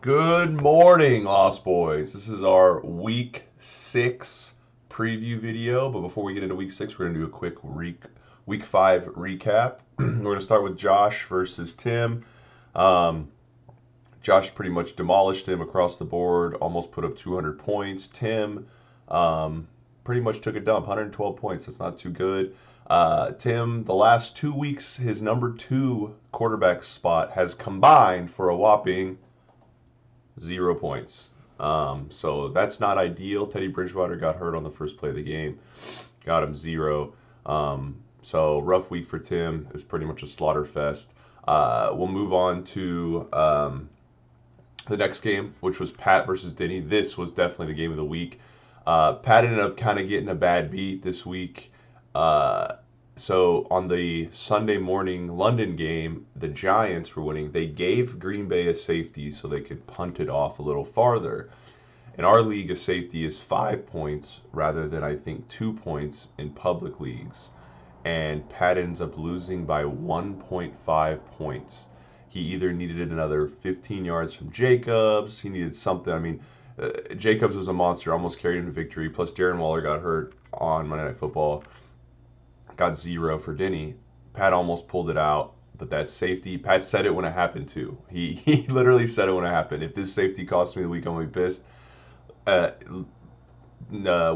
Good morning, Lost Boys. This is our week 6 preview video. But before we get into week 6, we're going to do a quick week 5 recap. We're going to start with Josh versus Tim. Um, Josh pretty much demolished him across the board, almost put up 200 points. Tim pretty much took a dump, 112 points. That's not too good. Tim, the last 2 weeks, his number 2 quarterback spot has combined for a whopping 0 points. So that's not ideal. Teddy Bridgewater got hurt on the first play of the game, got him 0. So rough week for Tim. It was pretty much a slaughter fest. We'll move on to the next game, which was Pat versus Denny. This was definitely the game of the week. Pat ended up kind of getting a bad beat this week. So on the Sunday morning London game, the Giants were winning. They gave Green Bay a safety so they could punt it off a little farther. In our league, a safety is 5 points rather than, I think, 2 points in public leagues. And Pat ends up losing by 1.5 points. He either needed another 15 yards from Jacobs. He needed something. I mean, Jacobs was a monster, almost carried him to victory. Plus, Darren Waller got hurt on Monday Night Football. Got 0 for Denny. Pat almost pulled it out, but that safety, Pat said it when it happened too. He literally said it when it happened. If this safety costs me the week, I'm gonna be pissed. What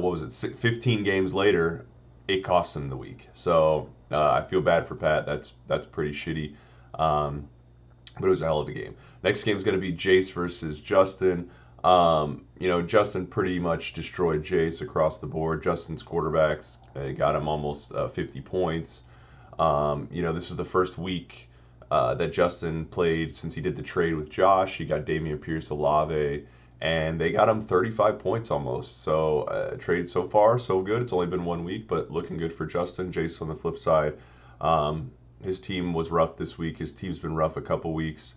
was it? 15 games later, it cost him the week. So I feel bad for Pat. That's pretty shitty. But it was a hell of a game. Next game is going to be Jace versus Justin. Justin pretty much destroyed Jace across the board. Justin's quarterbacks got him almost 50 points. This was the first week that Justin played since he did the trade with Josh. He got Dameon Pierce, Olave, and they got him 35 points almost. So trade so far, so good. It's only been 1 week, but looking good for Justin. Jace on the flip side. His team was rough this week. His team's been rough a couple weeks.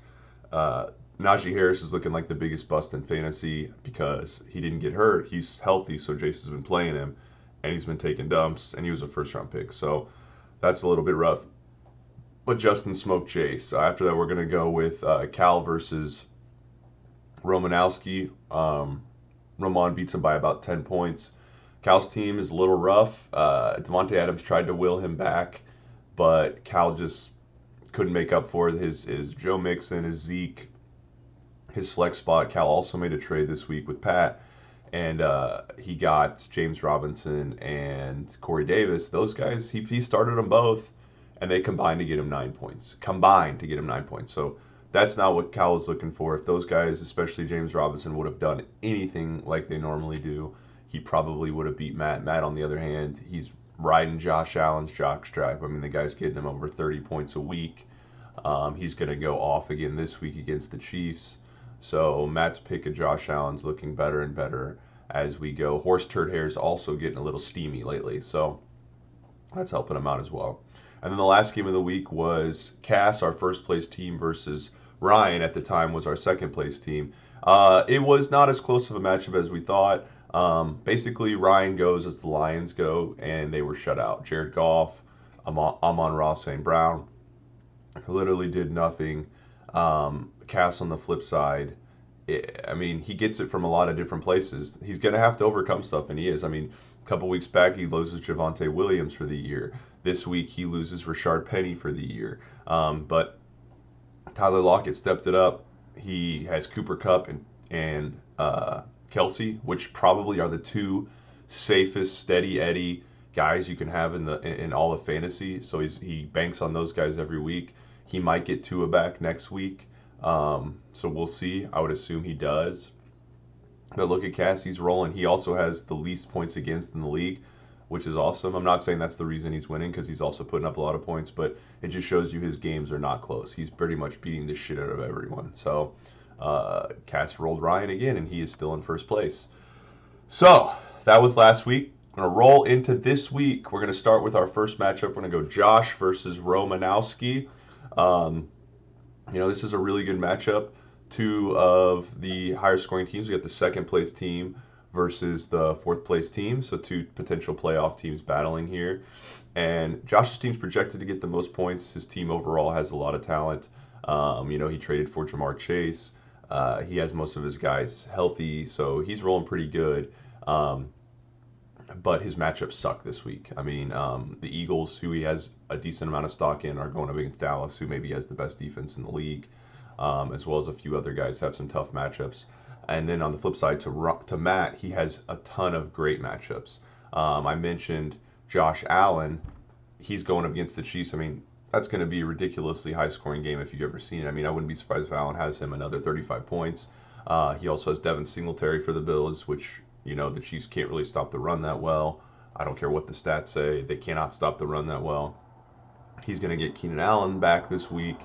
Najee Harris is looking like the biggest bust in fantasy because he didn't get hurt. He's healthy, so Jace has been playing him, and he's been taking dumps, and he was a first-round pick. So that's a little bit rough. But Justin smoked Jace. After that, we're going to go with Cal versus Romanowski. Roman beats him by about 10 points. Cal's team is a little rough. Devontae Adams tried to will him back, but Cal just couldn't make up for it. His Joe Mixon, his Zeke, his flex spot. Cal also made a trade this week with Pat, and he got James Robinson and Corey Davis. Those guys, he started them both, and they combined to get him 9 points. So that's not what Cal was looking for. If those guys, especially James Robinson, would have done anything like they normally do, he probably would have beat Matt. Matt, on the other hand, he's riding Josh Allen's jockstrap. I mean, the guy's getting him over 30 points a week. He's going to go off again this week against the Chiefs. So Matt's pick of Josh Allen's looking better and better as we go. Horse Turd Hair is also getting a little steamy lately, so that's helping him out as well. And then the last game of the week was Cass, our first place team, versus Ryan, at the time was our second place team. It was not as close of a matchup as we thought. Basically, Ryan goes as the Lions go, and they were shut out. Jared Goff, Amon-Ra St. Brown literally did nothing. Cass on the flip side, he gets it from a lot of different places. He's going to have to overcome stuff, and he is. A couple weeks back, he loses Javonte Williams for the year. This week, he loses Rashard Penny for the year. But Tyler Lockett stepped it up. He has Cooper Kupp and Kelsey, which probably are the two safest, steady Eddie guys you can have in all of fantasy. So he banks on those guys every week. He might get Tua back next week. So we'll see. I would assume he does. But look at Cass, he's rolling. He also has the least points against in the league, which is awesome. I'm not saying that's the reason he's winning because he's also putting up a lot of points, but it just shows you his games are not close. He's pretty much beating the shit out of everyone. So Cass rolled Ryan again, and he is still in first place. So that was last week. I'm going to roll into this week. We're going to start with our first matchup. We're going to go Josh versus Romanowski. This is a really good matchup. Two of the higher scoring teams. We got the second place team versus the fourth place team. So two potential playoff teams battling here. And Josh's team's projected to get the most points. His team overall has a lot of talent. He traded for Jamar Chase. He has most of his guys healthy, so he's rolling pretty good. Um, but his matchups suck this week. I mean, the Eagles, who he has a decent amount of stock in, are going up against Dallas, who maybe has the best defense in the league, as well as a few other guys have some tough matchups. And then on the flip side, to Matt, he has a ton of great matchups. I mentioned Josh Allen. He's going up against the Chiefs. I mean, that's going to be a ridiculously high-scoring game if you've ever seen it. I mean, I wouldn't be surprised if Allen has him another 35 points. He also has Devin Singletary for the Bills, which, the Chiefs can't really stop the run that well. I don't care what the stats say. They cannot stop the run that well. He's going to get Keenan Allen back this week.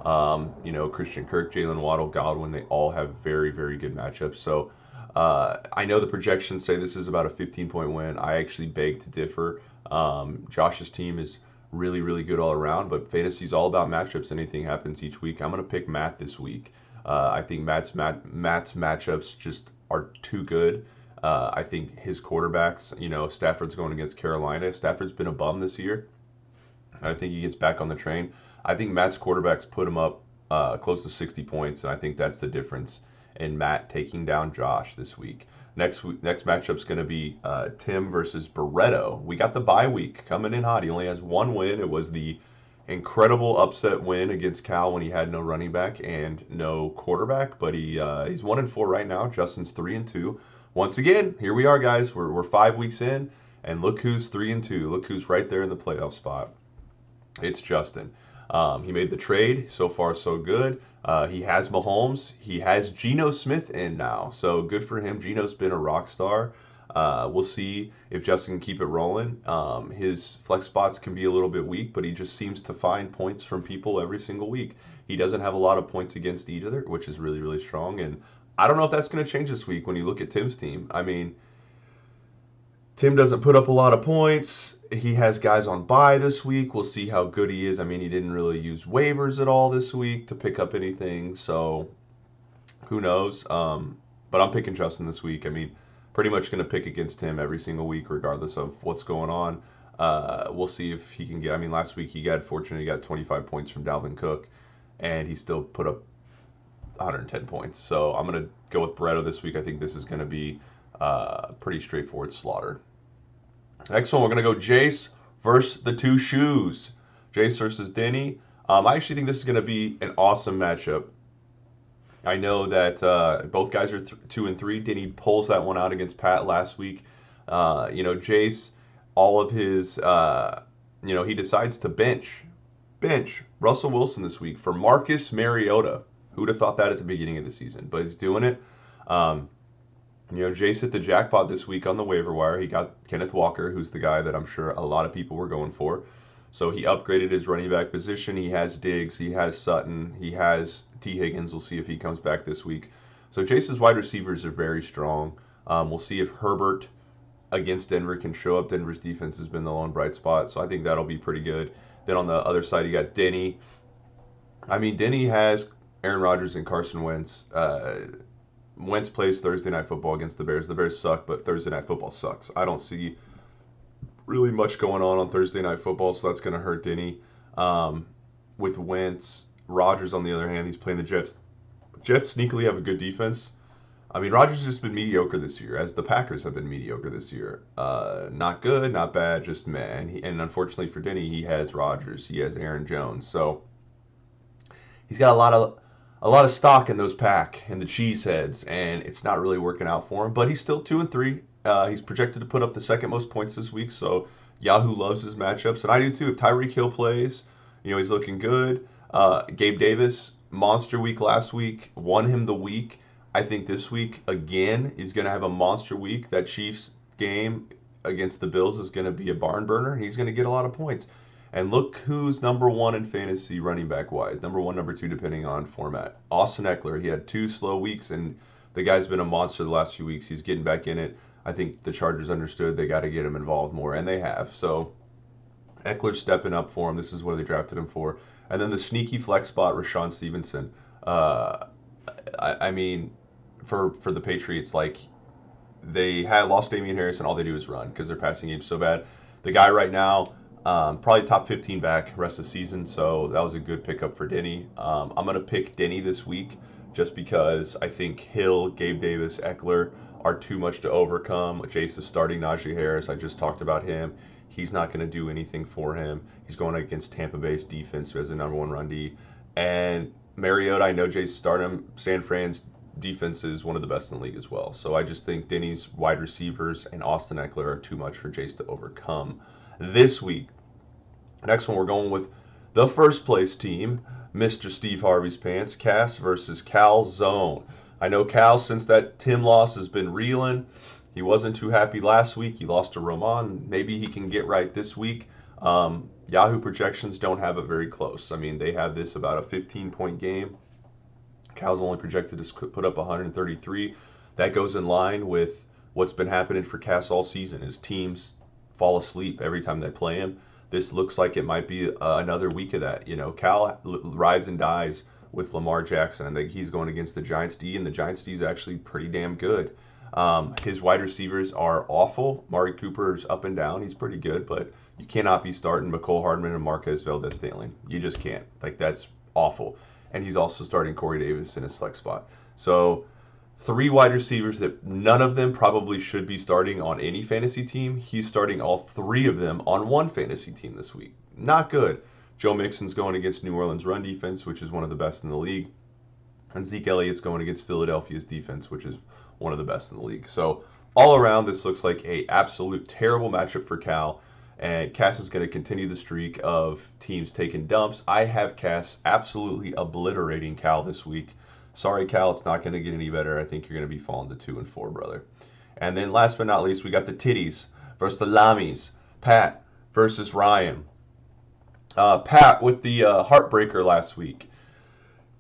Christian Kirk, Jalen Waddle, Godwin, they all have very, very good matchups. So I know the projections say this is about a 15-point win. I actually beg to differ. Josh's team is really, really good all around, but fantasy is all about matchups. Anything happens each week. I'm going to pick Matt this week. I think Matt's matchups just are too good. I think his quarterbacks, Stafford's going against Carolina. Stafford's been a bum this year. I think he gets back on the train. I think Matt's quarterbacks put him up close to 60 points, and I think that's the difference in Matt taking down Josh this week. Next matchup's going to be Tim versus Barreto. We got the bye week coming in hot. He only has one win. It was the incredible upset win against Cal when he had no running back and no quarterback, but he's 1-4 right now. Justin's 3-2. Once again, here we are, guys. We're 5 weeks in, and look who's 3-2. Look who's right there in the playoff spot. It's Justin. He made the trade. So far, so good. He has Mahomes. He has Geno Smith in now. So good for him. Geno's been a rock star. We'll see if Justin can keep it rolling. His flex spots can be a little bit weak, but he just seems to find points from people every single week. He doesn't have a lot of points against either, which is really, really strong. And I don't know if that's going to change this week when you look at Tim's team. I mean, Tim doesn't put up a lot of points. He has guys on bye this week. We'll see how good he is. I mean, he didn't really use waivers at all this week to pick up anything, so who knows? But I'm picking Justin this week. I mean, pretty much going to pick against him every single week, regardless of what's going on. We'll see if he can get. I mean, last week he got 25 points from Dalvin Cook, and he still put up 110 points. So I'm going to go with Barreto this week. I think this is going to be a pretty straightforward slaughter. Next one, we're going to go Jace versus the Two Shoes. Jace versus Denny. I actually think this is going to be an awesome matchup. I know that both guys are 2-3. Denny pulls that one out against Pat last week. Jace, all of his, he decides to bench Russell Wilson this week for Marcus Mariota. Who'd have thought that at the beginning of the season? But he's doing it. Jace hit the jackpot this week on the waiver wire. He got Kenneth Walker, who's the guy that I'm sure a lot of people were going for. So he upgraded his running back position. He has Diggs. He has Sutton. He has T. Higgins. We'll see if he comes back this week. So Jace's wide receivers are very strong. We'll see if Herbert against Denver can show up. Denver's defense has been the lone bright spot, so I think that'll be pretty good. Then on the other side, you got Denny. I mean, Denny has Aaron Rodgers and Carson Wentz. Wentz plays Thursday Night Football against the Bears. The Bears suck, but Thursday Night Football sucks. I don't see really much going on Thursday Night Football, so that's going to hurt Denny. With Wentz, Rodgers, on the other hand, he's playing the Jets. Jets sneakily have a good defense. I mean, Rodgers has just been mediocre this year, as the Packers have been mediocre this year. Not good, not bad, just meh. And unfortunately for Denny, he has Rodgers. He has Aaron Jones. So he's got a lot of stock in those pack and the cheeseheads, and it's not really working out for him. But he's still 2-3. He's projected to put up the second most points this week, so Yahoo loves his matchups, and I do too. If Tyreek Hill plays, he's looking good. Gabe Davis, monster week last week, won him the week. I think this week, again, he's going to have a monster week. That Chiefs game against the Bills is going to be a barn burner. He's going to get a lot of points. And look who's number one in fantasy running back wise. Number one, number two, depending on format. Austin Eckler. He had 2 slow weeks, and the guy's been a monster the last few weeks. He's getting back in it. I think the Chargers understood they got to get him involved more, and they have. So Eckler's stepping up for him. This is what they drafted him for. And then the sneaky flex spot, Rashawn Stevenson. I mean, for the Patriots, like, they had lost Damian Harris, and all they do is run because their passing game's so bad. The guy right now, probably top 15 back rest of the season, so that was a good pickup for Denny. I'm going to pick Denny this week just because I think Hill, Gabe Davis, Eckler are too much to overcome. Jace is starting Najee Harris. I just talked about him. He's not going to do anything for him. He's going against Tampa Bay's defense, who has the number one run D. And Mariota, I know Jace started him. San Fran's defense is one of the best in the league as well. So I just think Denny's wide receivers and Austin Eckler are too much for Jace to overcome this week. Next one, we're going with the first place team, Mr. Steve Harvey's Pants, Cass versus Cal Zone. I know Cal, since that Tim loss, has been reeling. He wasn't too happy last week. He lost to Roman. Maybe he can get right this week. Yahoo projections don't have it very close. I mean, they have this about a 15-point game. Cal's only projected to put up 133. That goes in line with what's been happening for Cass all season. His teams fall asleep every time they play him. This looks like it might be another week of that. You know, Cal rides and dies with Lamar Jackson. I think he's going against the Giants D, and the Giants D is actually pretty damn good. His wide receivers are awful. Mari Cooper's up and down. He's pretty good, but you cannot be starting McCole Hardman and Marquez Valdes-Scantling. You just can't. Like, that's awful. And he's also starting Corey Davis in his flex spot. So 3 wide receivers that none of them probably should be starting on any fantasy team. He's starting all 3 of them on one fantasy team this week. Not good. Joe Mixon's going against New Orleans' run defense, which is one of the best in the league. And Zeke Elliott's going against Philadelphia's defense, which is one of the best in the league. So all around, this looks like a absolute terrible matchup for Cal. And Cass is going to continue the streak of teams taking dumps. I have Cass absolutely obliterating Cal this week. Sorry, Cal, it's not going to get any better. I think you're going to be falling to 2 and 4, brother. And then last but not least, we got the Titties versus the Lammies. Pat versus Ryan. Pat with the heartbreaker last week.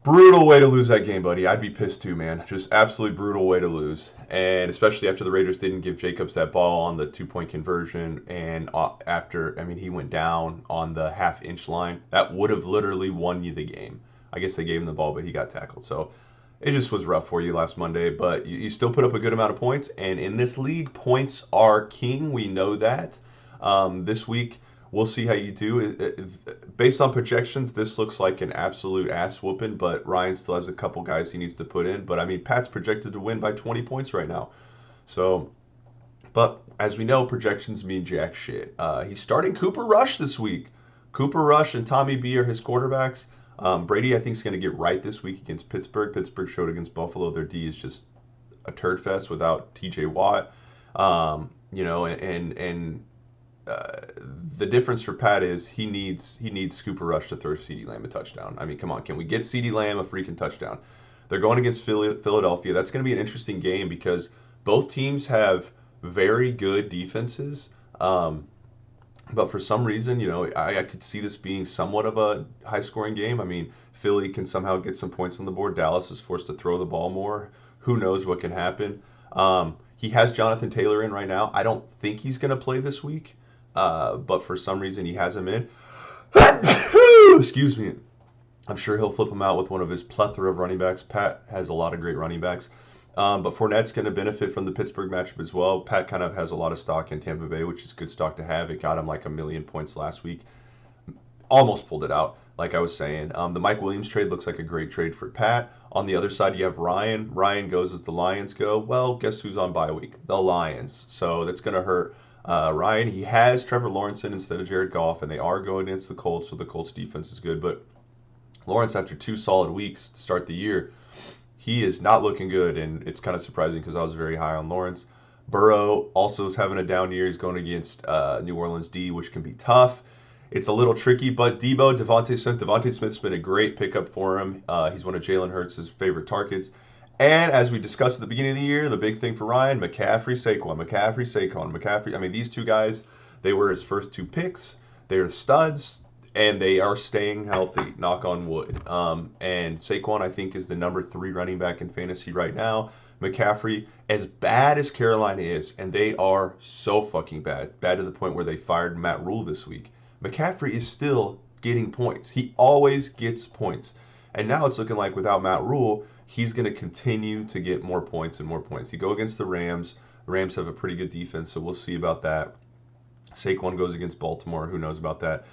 Brutal way to lose that game, buddy. I'd be pissed too, man. Just absolutely brutal way to lose. And especially after the Raiders didn't give Jacobs that ball on the 2-point conversion. And after, I mean, he went down on the half-inch line. That would have literally won you the game. I guess they gave him the ball, but he got tackled. So it just was rough for you last Monday. But you still put up a good amount of points. And in this league, points are king. We know that. This week, we'll see how you do. Based on projections, this looks like an absolute ass whooping, but Ryan still has a couple guys he needs to put in. But I mean, Pat's projected to win by 20 points right now. So, but as we know, projections mean jack shit. He's starting Cooper Rush this week. Cooper Rush and Tommy B are his quarterbacks. Brady, I think, is going to get right this week against Pittsburgh. Pittsburgh showed against Buffalo. Their D is just a turd fest without T.J. Watt. You know, and the difference for Pat is he needs Cooper Rush to throw CeeDee Lamb a touchdown. I mean, come on, can we get CeeDee Lamb a freaking touchdown? They're going against Philadelphia. That's going to be an interesting game because both teams have very good defenses. But for some reason, you know, I could see this being somewhat of a high-scoring game. I mean, Philly can somehow get some points on the board. Dallas is forced to throw the ball more. Who knows what can happen? He has Jonathan Taylor in right now. I don't think he's going to play this week, but for some reason he has him in. Excuse me. I'm sure he'll flip him out with one of his plethora of running backs. Pat has a lot of great running backs. But Fournette's going to benefit from the Pittsburgh matchup as well. Pat kind of has a lot of stock in Tampa Bay, which is good stock to have. It got him like 1 million points last week. Almost pulled it out, like I was saying. The Mike Williams trade looks like a great trade for Pat. On the other side, you have Ryan. Ryan goes as the Lions go. Well, guess who's on bye week? The Lions. So that's going to hurt Ryan. He has Trevor Lawrence in instead of Jared Goff, and they are going against the Colts, so the Colts defense is good. But Lawrence, after 2 solid weeks to start the year, he is not looking good, and it's kind of surprising because I was very high on Lawrence. Burrow also is having a down year. He's going against New Orleans D, which can be tough. It's a little tricky, but Debo, Devontae Smith's been a great pickup for him. He's one of Jalen Hurts' favorite targets. And as we discussed at the beginning of the year, the big thing for Ryan, McCaffrey. I mean, these 2 guys, they were his first 2 picks. They're studs. And they are staying healthy, knock on wood. And Saquon, I think, is the number 3 running back in fantasy right now. McCaffrey, as bad as Carolina is, and they are so fucking bad to the point where they fired Matt Rule this week, McCaffrey is still getting points. He always gets points. And now it's looking like without Matt Rule, he's going to continue to get more points and more points. You go against the Rams. The Rams have a pretty good defense, so we'll see about that. Saquon goes against Baltimore. Who knows about that?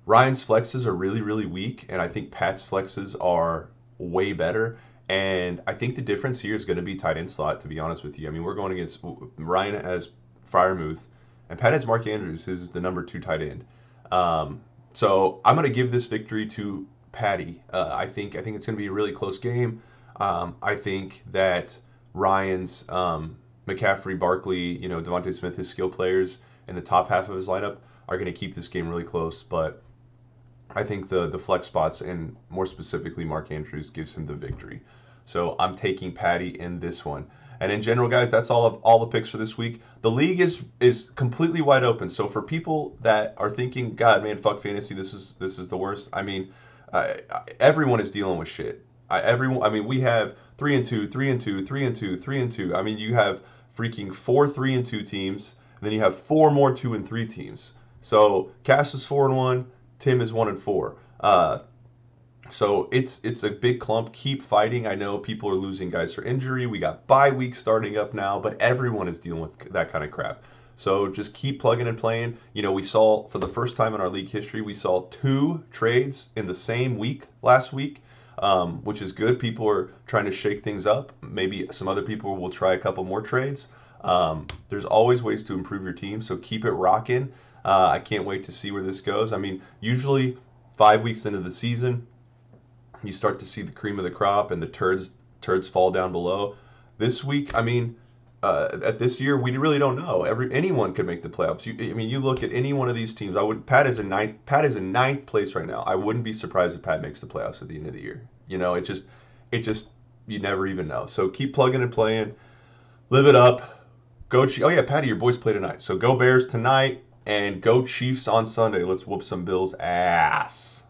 Ryan's flexes are really, really weak, and I think Pat's flexes are way better. And I think the difference here is going to be tight end slot, to be honest with you. I mean, we're going against Ryan as Fryermuth, and Pat has Mark Andrews, who's the number 2 tight end. So I'm going to give this victory to Patty. I think it's going to be a really close game. I think that Ryan's McCaffrey, Barkley, Devontae Smith, his skill players in the top half of his lineup are going to keep this game really close. But I think the flex spots and more specifically Mark Andrews gives him the victory. So I'm taking Patty in this one. And in general, guys, that's all the picks for this week. The league is completely wide open. So for people that are thinking, God, man, fuck fantasy, this is the worst. I mean, everyone is dealing with shit. I mean, we have 3-2, 3-2, 3-2, 3-2. I mean, you have freaking 4 3-2 teams, and then you have 4 more 2-3 teams. So Cass is 4-1, Tim is 1-4. So it's a big clump. Keep fighting. I know people are losing guys for injury. We got bye week starting up now, but everyone is dealing with that kind of crap. So just keep plugging and playing. We saw for the first time in our league history, we saw 2 trades in the same week last week, which is good. People are trying to shake things up. Maybe some other people will try a couple more trades. There's always ways to improve your team, so keep it rocking. I can't wait to see where this goes. I mean, usually 5 weeks into the season, you start to see the cream of the crop and the turds fall down below. This week, I mean, at this year, we really don't know. Anyone could make the playoffs. You look at any one of these teams. Pat is in ninth place right now. I wouldn't be surprised if Pat makes the playoffs at the end of the year. It just you never even know. So keep plugging and playing, live it up. Go Chiefs. Oh yeah, Patty, your boys play tonight. So go Bears tonight and go Chiefs on Sunday. Let's whoop some Bills ass.